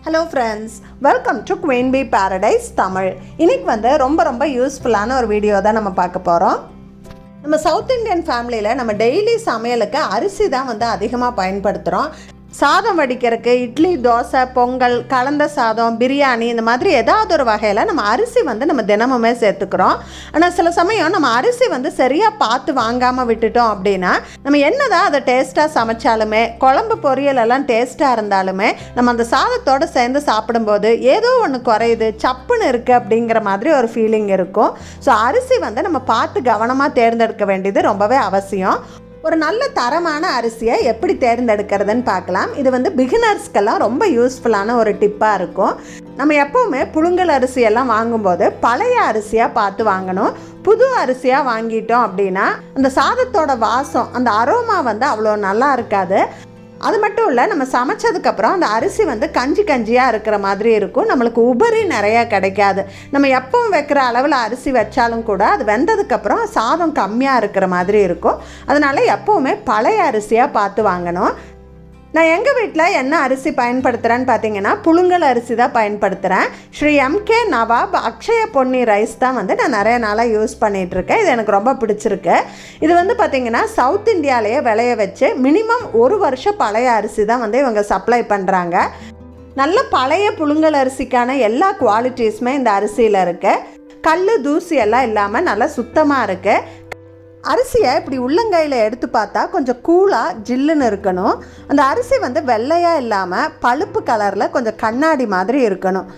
Hello friends, welcome to queen bee paradise Tamil. இன்னைக்கு ரொம்ப யூஸ்ஃபுல்லான ஒரு வீடியோ தான் நம்ம பார்க்க போகிறோம். நம்ம சவுத் இந்தியன் ஃபேமிலியில் நம்ம டெய்லி சமையலுக்கு அரிசி தான் அதிகமாக பயன்படுத்துகிறோம். சாதம் வடிக்கிறதுக்கு இட்லி, தோசை, பொங்கல், கலந்த சாதம், பிரியாணி இந்த மாதிரி ஏதாவது ஒரு வகையில் நம்ம அரிசி நம்ம தினமுமே சேர்த்துக்கிறோம். ஆனால் சில சமயம் நம்ம அரிசி சரியாக பார்த்து வாங்காமல் விட்டுட்டோம் அப்படின்னா நம்ம என்னதான் அதை டேஸ்ட்டாக சமைச்சாலுமே, குழம்பு பொரியல் எல்லாம் டேஸ்ட்டாக இருந்தாலுமே நம்ம அந்த சாதத்தோடு சேர்ந்து சாப்பிடும்போது ஏதோ ஒன்று குறையுது, சப்புன்னு இருக்குது அப்படிங்கிற மாதிரி ஒரு ஃபீலிங் இருக்கும். ஸோ அரிசி நம்ம பார்த்து கவனமாக தேர்ந்தெடுக்க வேண்டியது ரொம்பவே அவசியம். ஒரு நல்ல தரமான அரிசியை எப்படி தேர்ந்தெடுக்கிறதுன்னு பார்க்கலாம். இது பிகினர்ஸ்க்கெல்லாம் ரொம்ப யூஸ்ஃபுல்லான ஒரு டிப்பாக இருக்கும். நம்ம எப்போவுமே புழுங்கல் அரிசியெல்லாம் வாங்கும்போது பழைய அரிசியாக பார்த்து வாங்கணும். புது அரிசியாக வாங்கிட்டோம் அப்படின்னா அந்த சாதத்தோட வாசம், அந்த அரோமா அவ்வளோ நல்லா இருக்காது. அது மட்டும் இல்லை, நம்ம சமைச்சதுக்கப்புறம் அந்த அரிசி கஞ்சியாக இருக்கிற மாதிரி இருக்கும். நம்மளுக்கு உபரி நிறையா கிடைக்காது. நம்ம எப்பவும் வைக்கிற அளவில் அரிசி வச்சாலும் கூட அது வெந்ததுக்கப்புறம் சாதம் கம்மியாக இருக்கிற மாதிரி இருக்கும். அதனால் எப்போவுமே பழைய அரிசியாக பார்த்து வாங்கணும். நான் எங்கள் வீட்டில் என்ன அரிசி பயன்படுத்துகிறேன்னு பார்த்தீங்கன்னா புழுங்கல் அரிசி தான் பயன்படுத்துகிறேன். ஸ்ரீ எம்கே நவாப் அக்ஷய பொன்னி ரைஸ் தான் நான் நிறைய நாளாக யூஸ் பண்ணிகிட்ருக்கேன். இது எனக்கு ரொம்ப பிடிச்சிருக்கு. இது பார்த்திங்கன்னா சவுத் இந்தியாவிலேயே விளைய வச்சு மினிமம் 1 வருஷம் பழைய அரிசி தான் இவங்க சப்ளை பண்ணுறாங்க. நல்ல பழைய புழுங்கல் அரிசிக்கான எல்லா குவாலிட்டிஸுமே இந்த அரிசியில் இருக்குது. கல் தூசி எல்லாம் இல்லாமல் நல்லா சுத்தமாக இருக்குது. அரிசியை இப்படி உள்ளங்கையில் எடுத்து பார்த்தா கொஞ்சம் கூலாக ஜில்லுன்னு இருக்கணும். அந்த அரிசி வெள்ளையாக இல்லாமல் பழுப்பு கலரில் கொஞ்சம் கண்ணாடி மாதிரி இருக்கணும்.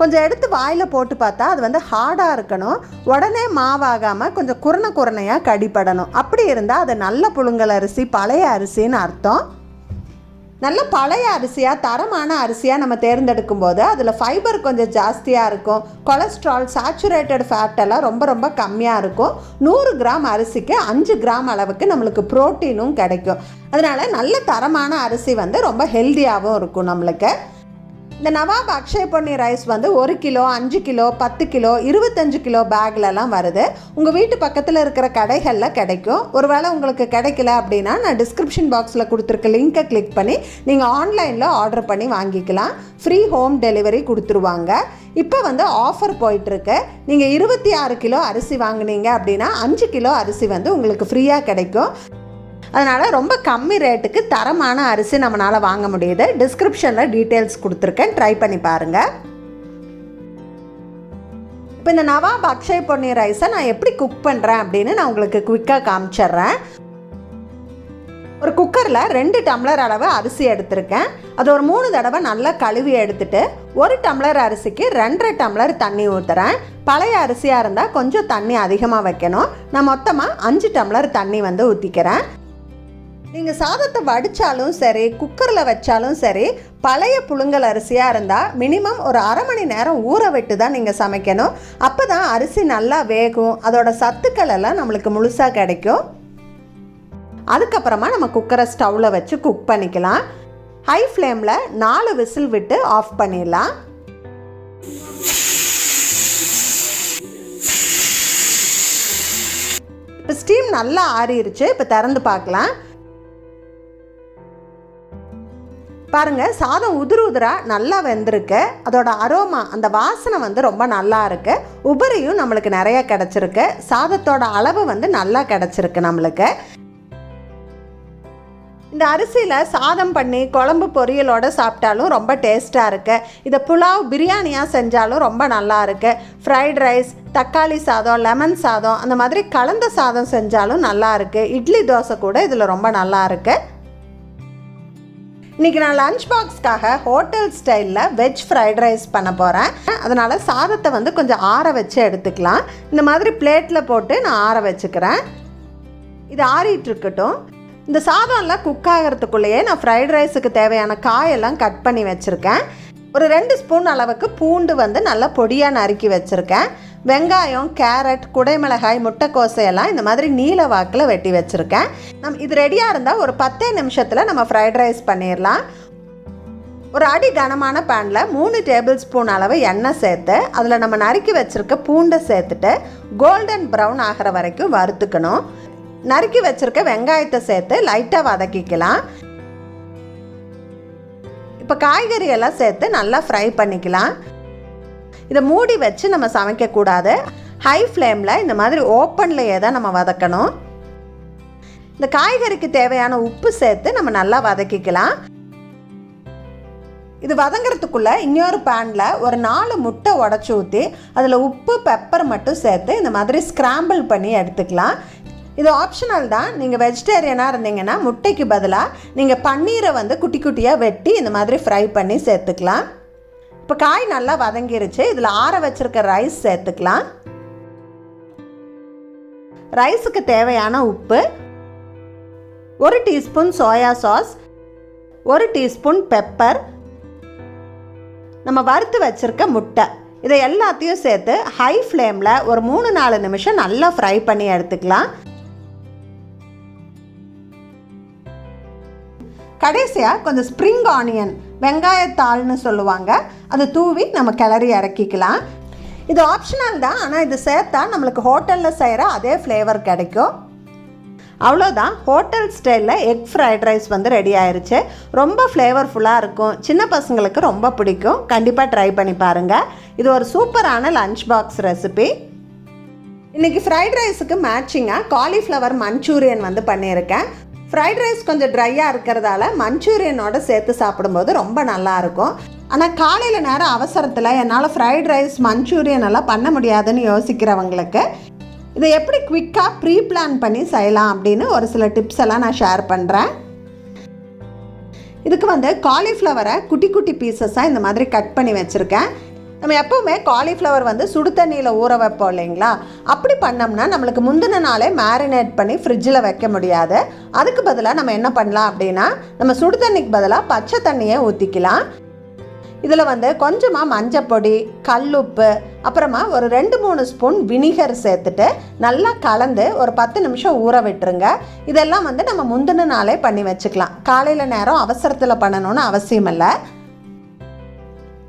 கொஞ்சம் எடுத்து வாயில் போட்டு பார்த்தா அது ஹார்டாக இருக்கணும். உடனே மாவாகாமல் கொஞ்சம் குறையாக கடிப்படணும். அப்படி இருந்தால் அது நல்ல புழுங்கல் அரிசி, பழைய அரிசின்னு அர்த்தம். நல்ல பழைய அரிசியாக, தரமான அரிசியாக நம்ம தேர்ந்தெடுக்கும் போது அதில் ஃபைபர் கொஞ்சம் ஜாஸ்தியாக இருக்கும். கொலஸ்ட்ரால், சேச்சுரேட்டட் ஃபேட் எல்லாம் ரொம்ப கம்மியாக இருக்கும். 100 கிராம் அரிசிக்கு 5 கிராம் அளவுக்கு நம்மளுக்கு ப்ரோட்டீனும் கிடைக்கும். அதனால் நல்ல தரமான அரிசி ரொம்ப ஹெல்த்தியாகவும் இருக்கும் நம்மளுக்கு. இந்த Nawab Akshaya Ponni rice 1 kilo, 5 kilo, 10 kilo, 25 kilo பேக்லலாம் வருது. உங்கள் வீட்டு பக்கத்தில் இருக்கிற கடைகளில் கிடைக்கும். ஒருவேளை உங்களுக்கு கிடைக்கல அப்படின்னா நான் டிஸ்கிரிப்ஷன் பாக்ஸில் கொடுத்துருக்க லிங்கை கிளிக் பண்ணி நீங்கள் ஆன்லைனில் ஆர்டர் பண்ணி வாங்கிக்கலாம். ஃப்ரீ ஹோம் டெலிவரி கொடுத்துருவாங்க. இப்போ ஆஃபர் போயிட்டுருக்கு. நீங்கள் 26 கிலோ அரிசி வாங்கினீங்க அப்படின்னா 5 கிலோ அரிசி உங்களுக்கு ஃப்ரீயாக கிடைக்கும். அதனால் ரொம்ப கம்மி ரேட்டுக்கு தரமான அரிசி நம்மளால் வாங்க முடியுது. டிஸ்கிரிப்ஷனில் டீட்டெயில்ஸ் கொடுத்துருக்கேன், ட்ரை பண்ணி பாருங்கள். இப்போ இந்த நவாப் அக்ஷய பொன்னி ரைஸை நான் எப்படி குக் பண்ணுறேன் அப்படின்னு நான் உங்களுக்கு குயிக்காக காமிச்சிட்றேன். ஒரு குக்கரில் 2 டம்ளர் அளவு அரிசி எடுத்திருக்கேன். அது ஒரு 3 தடவை நல்லா கழுவி எடுத்துட்டு 1 டம்ளர் அரிசிக்கு 2.5 டம்ளர் தண்ணி ஊற்றுறேன். பழைய அரிசியாக இருந்தால் கொஞ்சம் தண்ணி அதிகமாக வைக்கணும். நான் மொத்தமாக 5 டம்ளர் தண்ணி ஊற்றிக்கிறேன். நீங்கள் சாதத்தை வடித்தாலும் சரி, குக்கரில் வச்சாலும் சரி, பழைய புழுங்கல் அரிசியாக இருந்தால் மினிமம் ஒரு 1/2 மணி நேரம் ஊற விட்டு தான் நீங்கள் சமைக்கணும். அப்போ தான் அரிசி நல்லா வேகும், அதோட சத்துக்கள் எல்லாம் நம்மளுக்கு முழுசாக கிடைக்கும். அதுக்கப்புறமா நம்ம குக்கரை ஸ்டவ்வில் வச்சு குக் பண்ணிக்கலாம். ஹை ஃப்ளேமில் 4 விசில் விட்டு ஆஃப் பண்ணிடலாம். இப்போ ஸ்டீம் நல்லா ஆறிடுச்சு. இப்போ திறந்து பார்க்கலாம். பாருங்கள், சாதம் உதிராக நல்லா வெந்திருக்கு. அதோட அரோமா, அந்த வாசனை ரொம்ப நல்லா இருக்குது. உபரியும் நம்மளுக்கு நிறைய கிடச்சிருக்கு. சாதத்தோட அளவு நல்லா கிடச்சிருக்கு நம்மளுக்கு. இந்த அரிசியில் சாதம் பண்ணி குழம்பு பொரியலோடு சாப்பிட்டாலும் ரொம்ப டேஸ்ட்டாக இருக்குது. இதை புலாவ், பிரியாணியாக செஞ்சாலும் ரொம்ப நல்லா இருக்குது. ஃப்ரைட் ரைஸ், தக்காளி சாதம், லெமன் சாதம், அந்த மாதிரி கலந்த சாதம் செஞ்சாலும் நல்லா இருக்குது. இட்லி, தோசை கூட இதில் ரொம்ப நல்லா இருக்குது. இன்றைக்கி நான் லஞ்ச் பாக்ஸ்க்காக ஹோட்டல் ஸ்டைலில் வெஜ் ஃப்ரைட் ரைஸ் பண்ண போகிறேன். அதனால் சாதத்தை கொஞ்சம் ஆற வச்சு எடுத்துக்கலாம். இந்த மாதிரி பிளேட்டில் போட்டு நான் ஆற வச்சுக்கிறேன். இது ஆறிட்டுருக்கட்டும். இந்த சாதம்லாம் குக் ஆகிறதுக்குள்ளேயே நான் ஃப்ரைட் ரைஸுக்கு தேவையான காயெல்லாம் கட் பண்ணி வச்சுருக்கேன். ஒரு 2 ஸ்பூன் அளவுக்கு பூண்டு நல்லா பொடியாக நறுக்கி வச்சுருக்கேன். வெங்காயம், கேரட், குடைமிளகாய், முட்டைக்கோசையெல்லாம் இந்த மாதிரி நீல வாக்கில் வெட்டி வச்சுருக்கேன். இது ரெடியாக இருந்தால் ஒரு 10 நிமிஷத்தில் நம்ம ஃப்ரைட் ரைஸ் பண்ணிடலாம். ஒரு அடி கனமான பேனில் 3 டேபிள் ஸ்பூன் அளவு எண்ணெய் சேர்த்து அதில் நம்ம நறுக்கி வச்சுருக்க பூண்டை சேர்த்துட்டு கோல்டன் ப்ரௌன் ஆகிற வரைக்கும் வறுத்துக்கணும். நறுக்கி வச்சுருக்க வெங்காயத்தை சேர்த்து லைட்டாக வதக்கிக்கலாம். இப்போ காய்கறி எல்லாம் சேர்த்து நல்லா ஃப்ரை பண்ணிக்கலாம். இதை மூடி வச்சு நம்ம சமைக்கக்கூடாது. ஹை ஃப்ளேமில் இந்த மாதிரி ஓப்பன்லையே தான் நம்ம வதக்கணும். இந்த காய்கறிக்கு தேவையான உப்பு சேர்த்து நம்ம நல்லா வதக்கிக்கலாம். இது வதங்கிறதுக்குள்ளே இன்னொரு பேனில் ஒரு 4 முட்டை உடச்சி ஊற்றி அதில் உப்பு பெப்பர் மட்டும் சேர்த்து இந்த மாதிரி ஸ்க்ராம்பிள் பண்ணி எடுத்துக்கலாம். இது ஆப்ஷனல் தான். நீங்கள் வெஜிடேரியனாக இருந்தீங்கன்னா முட்டைக்கு பதிலாக நீங்கள் பன்னீரை வந்து குட்டி குட்டியாக வெட்டி இந்த மாதிரி ஃப்ரை பண்ணி சேர்த்துக்கலாம். இப்போ காய் நல்லா வதங்கிருச்சு. இதில் ஆற வச்சுருக்க ரைஸ் சேர்த்துக்கலாம். ரைஸுக்கு தேவையான உப்பு, 1 teaspoon soya sauce, 1 teaspoon pepper, நம்ம வறுத்து வச்சுருக்க முட்டை, இதை எல்லாத்தையும் சேர்த்து ஹை ஃப்ளேமில் ஒரு 3-4 நிமிஷம் நல்லா ஃப்ரை பண்ணி எடுத்துக்கலாம். கடைசியாக கொஞ்சம் ஸ்ப்ரிங் ஆனியன், வெங்காயத்தாள்னு சொல்லுவாங்க, அதை தூவி நம்ம கிளறி இறக்கிக்கலாம். இது ஆப்ஷனல் தான், ஆனால் இது சேர்த்தா நம்மளுக்கு ஹோட்டலில் செய்கிற அதே ஃப்ளேவர் கிடைக்கும். அவ்வளோதான், ஹோட்டல் ஸ்டைலில் எக் ஃப்ரைட் ரைஸ் வந்து ரெடி ஆயிடுச்சு. ரொம்ப ஃப்ளேவர்ஃபுல்லாக இருக்கும். சின்ன பசங்களுக்கு ரொம்ப பிடிக்கும். கண்டிப்பாக ட்ரை பண்ணி பாருங்கள். இது ஒரு சூப்பரான லஞ்ச் பாக்ஸ் ரெசிபி. இன்றைக்கி ஃப்ரைட் ரைஸுக்கு மேட்சிங்காக காலிஃப்ளவர் மஞ்சூரியன் வந்து பண்ணியிருக்கேன். ஃப்ரைட் ரைஸ் கொஞ்சம் ட்ரையாக இருக்கிறதால மஞ்சூரியனோட சேர்த்து சாப்பிடும்போது ரொம்ப நல்லாயிருக்கும். ஆனால் காலையில் நேரம் அவசரத்தில் என்னால் ஃப்ரைட் ரைஸ் மஞ்சூரியன் எல்லாம் பண்ண முடியாதுன்னு யோசிக்கிறவங்களுக்கு இதை எப்படி குவிக்காக ப்ரீ பிளான் பண்ணி செய்யலாம் அப்படின்னு ஒரு சில டிப்ஸ் எல்லாம் நான் ஷேர் பண்ணுறேன். இதுக்கு வந்து காலிஃப்ளவரை குட்டி குட்டி பீசஸாக இந்த மாதிரி கட் பண்ணி வச்சுருக்கேன். நம்ம எப்போவுமே காலிஃப்ளவர் வந்து சுடு தண்ணியில் ஊற வைப்போம் இல்லைங்களா, அப்படி பண்ணோம்னா நம்மளுக்கு முந்தின நாளே மேரினேட் பண்ணி ஃப்ரிட்ஜில் வைக்க முடியாது. அதுக்கு பதிலாக நம்ம என்ன பண்ணலாம் அப்படின்னா, நம்ம சுடு தண்ணிக்கு பதிலாக பச்சை தண்ணியை ஊற்றிக்கலாம். இதில் வந்து கொஞ்சமாக மஞ்சப்பொடி, கல்லுப்பு, அப்புறமா ஒரு 2-3 ஸ்பூன் வினிகர் சேர்த்துட்டு நல்லா கலந்து ஒரு 10 நிமிஷம் ஊற விட்டுருங்க. இதெல்லாம் வந்து நம்ம முந்தின நாளே பண்ணி வச்சுக்கலாம். காலையில் நேரம் அவசரத்தில் பண்ணணும்னு அவசியம் இல்லை.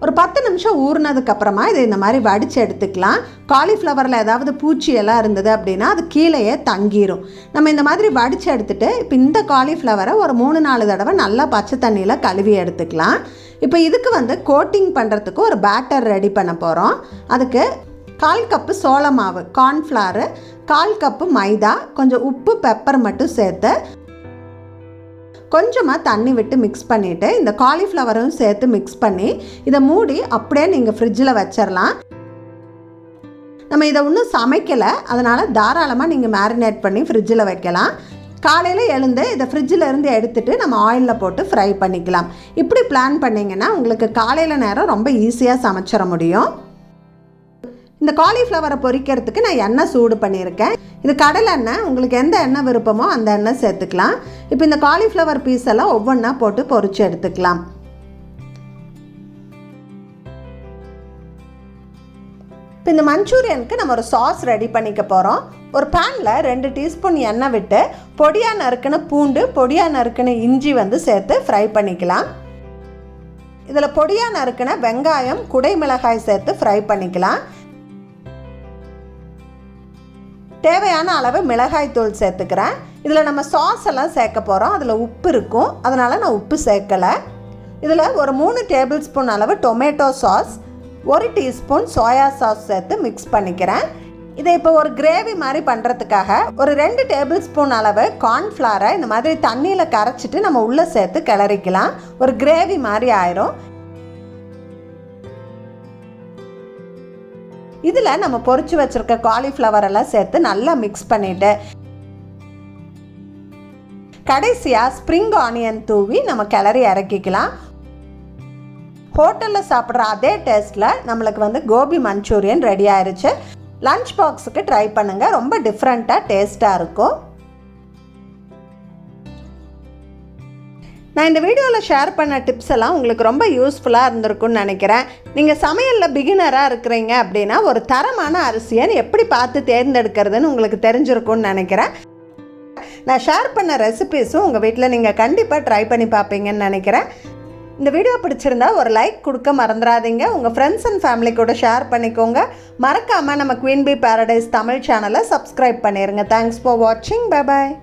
ஒரு 10 நிமிஷம் ஊறினதுக்கப்புறமா இதை இந்த மாதிரி வடித்து எடுத்துக்கலாம். காலிஃப்ளவரில் ஏதாவது பூச்சியெல்லாம் இருந்தது அப்படின்னா அது கீழேயே தங்கிடும். நம்ம இந்த மாதிரி வடித்து எடுத்துகிட்டு இப்போ இந்த காலிஃப்ளவரை ஒரு 3-4 தடவை நல்லா பச்சை தண்ணியில் கழுவி எடுத்துக்கலாம். இப்போ இதுக்கு வந்து கோட்டிங் பண்ணுறதுக்கு ஒரு பேட்டர் ரெடி பண்ண போகிறோம். அதுக்கு 1/4 கப்பு சோள மாவு, கார்ன்ஃப்ளவரு, 1/4 கப்பு மைதா, கொஞ்சம் உப்பு பெப்பர் மட்டும் சேர்த்து கொஞ்சமாக தண்ணி விட்டு மிக்ஸ் பண்ணிவிட்டு இந்த காலிஃப்ளவரும் சேர்த்து மிக்ஸ் பண்ணி இதை மூடி அப்படியே நீங்கள் ஃப்ரிட்ஜில் வச்சிடலாம். நம்ம இதை இன்னும் சமைக்கலை, அதனால் தாராளமாக நீங்கள் மேரினேட் பண்ணி ஃப்ரிட்ஜில் வைக்கலாம். காலையில் எழுந்து இதை ஃப்ரிட்ஜில் இருந்து எடுத்துகிட்டு நம்ம ஆயிலில் போட்டு ஃப்ரை பண்ணிக்கலாம். இப்படி பிளான் பண்ணிங்கன்னா உங்களுக்கு காலையில் நேரம் ரொம்ப ஈஸியாக சமைச்சிட முடியும். இந்த காலிஃப்ளவரை பொரிக்கிறதுக்கு நான் எண்ணெய் சூடு பண்ணியிருக்கேன். இது கடலை எண்ணெய், உங்களுக்கு எந்த எண்ணெய் விருப்பமோ அந்த எண்ணெய் சேர்த்துக்கலாம். இப்போ இந்த காலிஃப்ளவர் பீஸ் எல்லாம் ஒவ்வொன்றா போட்டு பொரிச்சு எடுத்துக்கலாம். இப்போ இந்த மஞ்சூரியனுக்கு நம்ம ஒரு சாஸ் ரெடி பண்ணிக்க போகிறோம். ஒரு பேனில் 2 டீஸ்பூன் எண்ணெய் விட்டு பொடியாக நறுக்கின பூண்டு, பொடியாக நறுக்கின இஞ்சி வந்து சேர்த்து ஃப்ரை பண்ணிக்கலாம். இதில் பொடியாக நறுக்கின வெங்காயம், குடை மிளகாய் சேர்த்து ஃப்ரை பண்ணிக்கலாம். தேவையான அளவு மிளகாய் தூள் சேர்த்துக்கிறேன். இதில் நம்ம சாஸ் எல்லாம் சேர்க்க போகிறோம். அதில் உப்பு இருக்கும், அதனால் நான் உப்பு சேர்க்கலை. இதில் ஒரு 3 டேபிள் ஸ்பூன் அளவு tomato sauce, 1 teaspoon soya sauce சேர்த்து மிக்ஸ் பண்ணிக்கிறேன். இதை இப்போ ஒரு கிரேவி மாதிரி பண்ணுறதுக்காக ஒரு 2 டேபிள் ஸ்பூன் அளவு கார்ன்ஃப்ளவரை இந்த மாதிரி தண்ணியில் கரைச்சிட்டு நம்ம உள்ளே சேர்த்து கிளறிக்கலாம். ஒரு கிரேவி மாதிரி ஆயிரும். இதில் நம்ம பொரிச்சு வச்சுருக்க காலிஃப்ளவர் எல்லாம் சேர்த்து நல்லா மிக்ஸ் பண்ணிவிட்டு கடைசியாக ஸ்ப்ரிங் ஆனியன் தூவி நம்ம கிளறி இறக்கிக்கலாம். ஹோட்டலில் சாப்பிட்ற அதே டேஸ்ட்டில் நம்மளுக்கு வந்து கோபி மஞ்சூரியன் ரெடி ஆயிடுச்சு. லஞ்ச் பாக்ஸுக்கு ட்ரை பண்ணுங்கள், ரொம்ப டிஃப்ரெண்ட்டாக டேஸ்ட்டாக இருக்கும். நான் இந்த வீடியோவில் ஷேர் பண்ண டிப்ஸ் எல்லாம் உங்களுக்கு ரொம்ப யூஸ்ஃபுல்லாக இருந்திருக்குன்னு நினைக்கிறேன். நீங்கள் சமையலில் பிகினராக இருக்கிறீங்க அப்படின்னா ஒரு தரமான அரிசியை எப்படி பார்த்து தேர்ந்தெடுக்கிறதுன்னு உங்களுக்கு தெரிஞ்சிருக்குன்னு நினைக்கிறேன். நான் ஷேர் பண்ண ரெசிபீஸும் உங்கள் வீட்டில் நீங்கள் கண்டிப்பாக ட்ரை பண்ணி பார்ப்பீங்கன்னு நினைக்கிறேன். இந்த வீடியோ பிடிச்சிருந்தா ஒரு லைக் கொடுக்க மறந்துடாதீங்க. உங்கள் ஃப்ரெண்ட்ஸ் அண்ட் ஃபேமிலி கூட ஷேர் பண்ணிக்கோங்க. மறக்காமல் நம்ம குயின் பீ பேரடைஸ் தமிழ் சேனலை சப்ஸ்கிரைப் பண்ணிடுங்க. தேங்க்ஸ் ஃபார் வாட்சிங். Bye bye.